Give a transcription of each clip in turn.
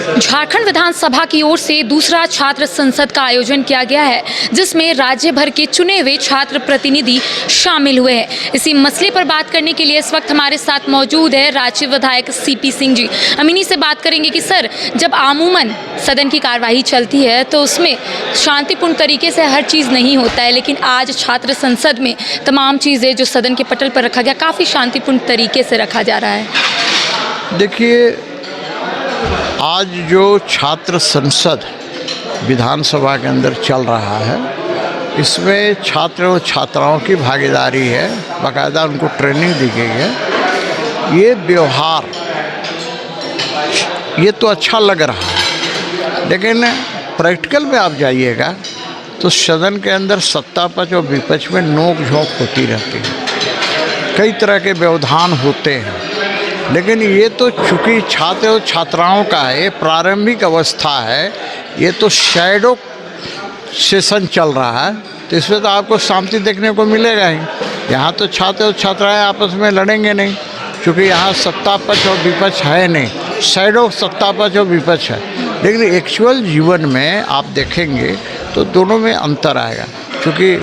झारखंड विधानसभा की ओर से दूसरा छात्र संसद का आयोजन किया गया है, जिसमें राज्य भर के चुने हुए छात्र प्रतिनिधि शामिल हुए हैं। इसी मसले पर बात करने के लिए इस वक्त हमारे साथ मौजूद है राज्य विधायक सीपी सिंह जी। हम इन्हीं से बात करेंगे कि सर, जब आमूमन सदन की कार्यवाही चलती है तो उसमें शांतिपूर्ण तरीके से हर चीज़ नहीं होता है, लेकिन आज छात्र संसद में तमाम चीज़ें जो सदन के पटल पर रखा गया काफ़ी शांतिपूर्ण तरीके से रखा जा रहा है। देखिए, आज जो छात्र संसद विधानसभा के अंदर चल रहा है, इसमें छात्र और छात्राओं की भागीदारी है, बाकायदा उनको ट्रेनिंग दी गई है। ये व्यवहार ये तो अच्छा लग रहा है, लेकिन प्रैक्टिकल में आप जाइएगा तो सदन के अंदर सत्ता पक्ष और विपक्ष में नोक झोंक होती रहती है, कई तरह के व्यवधान होते हैं। लेकिन ये तो चूँकि छात्र और छात्राओं का है, प्रारंभिक अवस्था है, ये तो शैडो सेशन चल रहा है, तो इसमें तो आपको शांति देखने को मिलेगा ही। यहाँ तो छात्र और छात्राएं आपस में लड़ेंगे नहीं, क्योंकि यहाँ सत्ता पक्ष और विपक्ष है नहीं, शैडो सत्ता पक्ष और विपक्ष है। लेकिन एक्चुअल जीवन में आप देखेंगे तो दोनों में अंतर आएगा, क्योंकि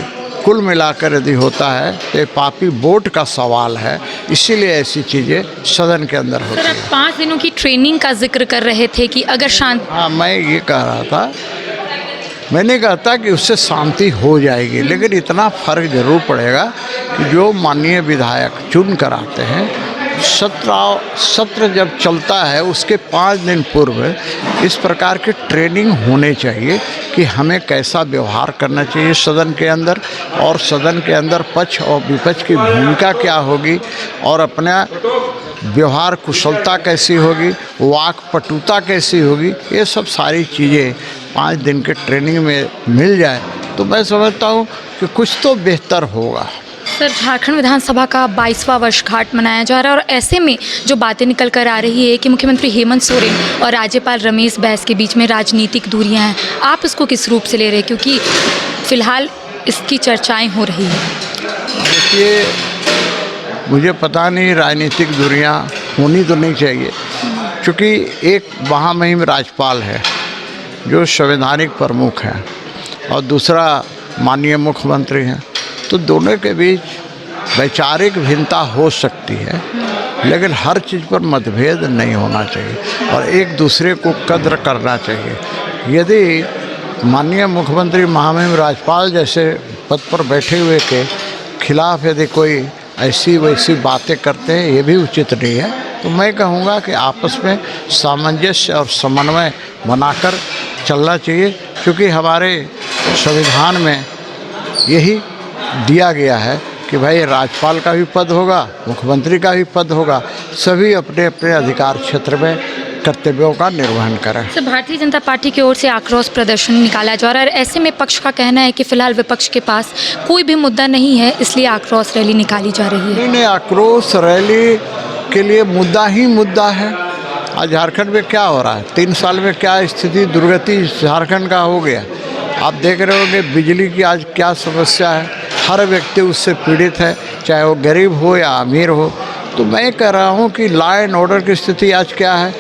कुल मिलाकर यदि होता है तो ये पापी वोट का सवाल है, इसीलिए ऐसी चीज़ें सदन के अंदर होती हैं। 5 दिनों की ट्रेनिंग का जिक्र कर रहे थे कि अगर हाँ, मैं ये कह रहा था, मैंने कहा था कि उससे शांति हो जाएगी, लेकिन इतना फर्क जरूर पड़ेगा कि जो माननीय विधायक चुन कर आते हैं, सत्र जब चलता है उसके 5 दिन पूर्व इस प्रकार की ट्रेनिंग होने चाहिए कि हमें कैसा व्यवहार करना चाहिए सदन के अंदर, और सदन के अंदर पक्ष और विपक्ष की भूमिका क्या होगी, और अपना व्यवहार कुशलता कैसी होगी, वाक्पटुता कैसी होगी। ये सब सारी चीज़ें 5 दिन के ट्रेनिंग में मिल जाए तो मैं समझता हूँ कि कुछ तो बेहतर होगा। सर, झारखंड विधानसभा का 22वां वर्षगांठ मनाया जा रहा है और ऐसे में जो बातें निकल कर आ रही है कि मुख्यमंत्री हेमंत सोरेन और राज्यपाल रमेश बैस के बीच में राजनीतिक दूरियां हैं, आप इसको किस रूप से ले रहे हैं, क्योंकि फ़िलहाल इसकी चर्चाएं हो रही हैं? देखिए, मुझे पता नहीं, राजनीतिक दूरियां होनी तो नहीं चाहिए, क्योंकि एक महामहिम राज्यपाल है जो संवैधानिक प्रमुख है और दूसरा माननीय मुख्यमंत्री हैं, तो दोनों के बीच वैचारिक भिन्नता हो सकती है, लेकिन हर चीज़ पर मतभेद नहीं होना चाहिए और एक दूसरे को कद्र करना चाहिए। यदि माननीय मुख्यमंत्री महामहिम राज्यपाल जैसे पद पर बैठे हुए के खिलाफ यदि कोई ऐसी वैसी बातें करते हैं, ये भी उचित नहीं है। तो मैं कहूँगा कि आपस में सामंजस्य और समन्वय बनाकर चलना चाहिए, क्योंकि हमारे संविधान में यही दिया गया है कि भाई राज्यपाल का भी पद होगा, मुख्यमंत्री का भी पद होगा, सभी अपने अपने अधिकार क्षेत्र में कर्तव्यों का निर्वहन करें। सर, भारतीय जनता पार्टी की ओर से आक्रोश प्रदर्शन निकाला जा रहा है, ऐसे में पक्ष का कहना है कि फिलहाल विपक्ष के पास कोई भी मुद्दा नहीं है, इसलिए आक्रोश रैली निकाली जा रही है। नहीं, आक्रोश रैली के लिए मुद्दा ही मुद्दा है। आज झारखंड में क्या हो रहा है, 3 साल में क्या स्थिति दुर्गति झारखंड का हो गया, आप देख रहे होंगे। बिजली की आज क्या समस्या है, हर व्यक्ति उससे पीड़ित है, चाहे वो गरीब हो या अमीर हो। तो मैं कह रहा हूँ कि लॉ एंड ऑर्डर की स्थिति आज क्या है,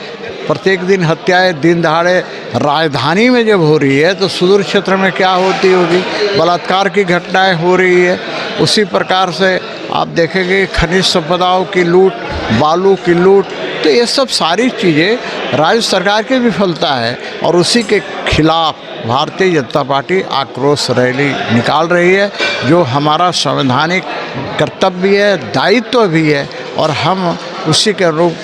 प्रत्येक दिन हत्याएं दिन दहाड़े राजधानी में जब हो रही है तो सुदूर क्षेत्र में क्या होती होगी, बलात्कार की घटनाएं हो रही है। उसी प्रकार से आप देखेंगे खनिज संपदाओं की लूट, बालू की लूट, तो ये सब सारी चीज़ें राज्य सरकार की विफलता है और उसी के खिलाफ भारतीय जनता पार्टी आक्रोश रैली निकाल रही है, जो हमारा संवैधानिक कर्तव्य है, दायित्व भी है, और हम उसी के अनुरूप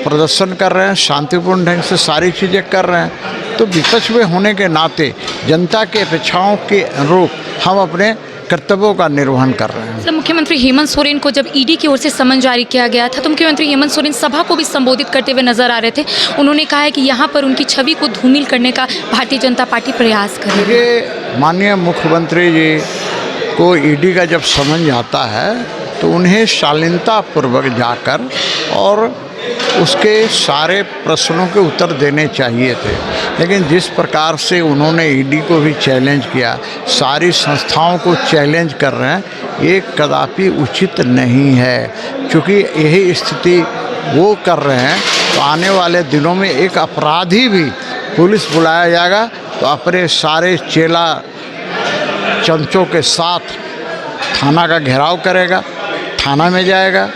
प्रदर्शन कर रहे हैं, शांतिपूर्ण ढंग से सारी चीज़ें कर रहे हैं। तो विपक्ष में होने के नाते जनता के अपेक्षाओं के अनुरूप हम अपने कर्तव्यों का निर्वहन कर रहे हैं। सर, मुख्यमंत्री हेमंत सोरेन को जब ईडी की ओर से समन जारी किया गया था तो मुख्यमंत्री हेमंत सोरेन सभा को भी संबोधित करते हुए नजर आ रहे थे। उन्होंने कहा है कि यहाँ पर उनकी छवि को धूमिल करने का भारतीय जनता पार्टी प्रयास कर रही है। माननीय मुख्यमंत्री जी को ईडी का जब समन आता है तो उन्हें शालीनतापूर्वक जाकर और उसके सारे प्रश्नों के उत्तर देने चाहिए थे, लेकिन जिस प्रकार से उन्होंने ईडी को भी चैलेंज किया, सारी संस्थाओं को चैलेंज कर रहे हैं, ये कदापि उचित नहीं है। क्योंकि यही स्थिति वो कर रहे हैं तो आने वाले दिनों में एक अपराधी भी पुलिस बुलाया जाएगा तो अपने सारे चेला चमचों के साथ थाना का घेराव करेगा, थाना में जाएगा।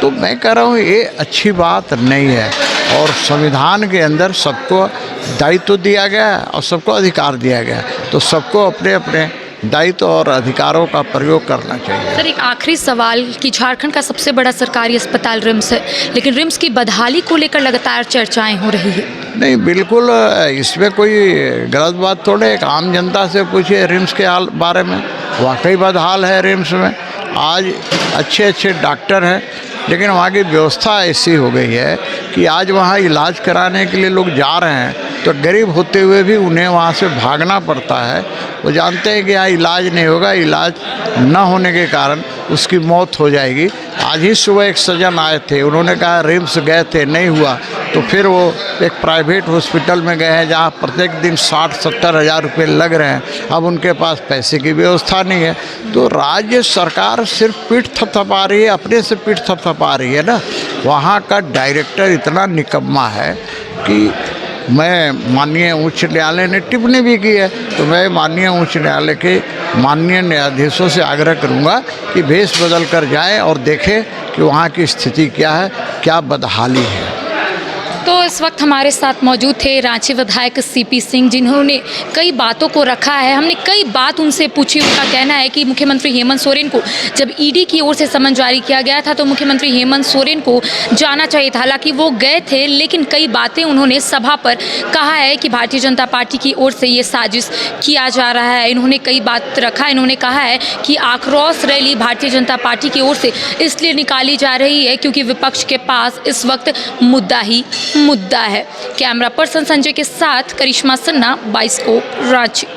तो मैं कह रहा हूँ ये अच्छी बात नहीं है। और संविधान के अंदर सबको दायित्व दिया गया है और सबको अधिकार दिया गया है, तो सबको अपने अपने दायित्व और अधिकारों का प्रयोग करना चाहिए। सर, एक आखिरी सवाल कि झारखंड का सबसे बड़ा सरकारी अस्पताल रिम्स है, लेकिन रिम्स की बदहाली को लेकर लगातार चर्चाएं हो रही है। नहीं, बिल्कुल इसमें कोई गलत बात थोड़े। एक आम जनता से पूछिए रिम्स के हाल बारे में, वाकई बदहाल है रिम्स में। आज अच्छे अच्छे डॉक्टर हैं, लेकिन वहाँ की व्यवस्था ऐसी हो गई है कि आज वहाँ इलाज कराने के लिए लोग जा रहे हैं तो गरीब होते हुए भी उन्हें वहाँ से भागना पड़ता है। वो जानते हैं कि यहाँ इलाज नहीं होगा, इलाज न होने के कारण उसकी मौत हो जाएगी। आज ही सुबह एक सज्जन आए थे, उन्होंने कहा रिम्स गए थे, नहीं हुआ, तो फिर वो एक प्राइवेट हॉस्पिटल में गए हैं जहाँ प्रत्येक दिन 60-70 हज़ार रुपये लग रहे हैं। अब उनके पास पैसे की व्यवस्था नहीं है। तो राज्य सरकार सिर्फ पीठ थपथपा रही है, अपने से पीठ थपथपा रही है ना। वहाँ का डायरेक्टर इतना निकम्मा है कि मैं माननीय उच्च न्यायालय ने टिप्पणी भी की है, तो मैं माननीय उच्च न्यायालय के माननीय न्यायाधीशों से आग्रह करूंगा कि भेष बदल कर जाएं और देखें कि वहाँ की स्थिति क्या है, क्या बदहाली है। तो इस वक्त हमारे साथ मौजूद थे रांची विधायक सीपी सिंह, जिन्होंने कई बातों को रखा है। हमने कई बात उनसे पूछी। उनका कहना है कि मुख्यमंत्री हेमंत सोरेन को जब ईडी की ओर से समन जारी किया गया था तो मुख्यमंत्री हेमंत सोरेन को जाना चाहिए था। हालांकि वो गए थे, लेकिन कई बातें उन्होंने सभा पर कहा है कि भारतीय जनता पार्टी की ओर से ये साजिश किया जा रहा है। इन्होंने कई बात रखा। इन्होंने कहा है कि आक्रोश रैली भारतीय जनता पार्टी की ओर से इसलिए निकाली जा रही है क्योंकि विपक्ष के पास इस वक्त मुद्दा ही मुद्दा है। कैमरा पर्सन संजय के साथ करिश्मा सन्ना, बाइस्कोप, रांची।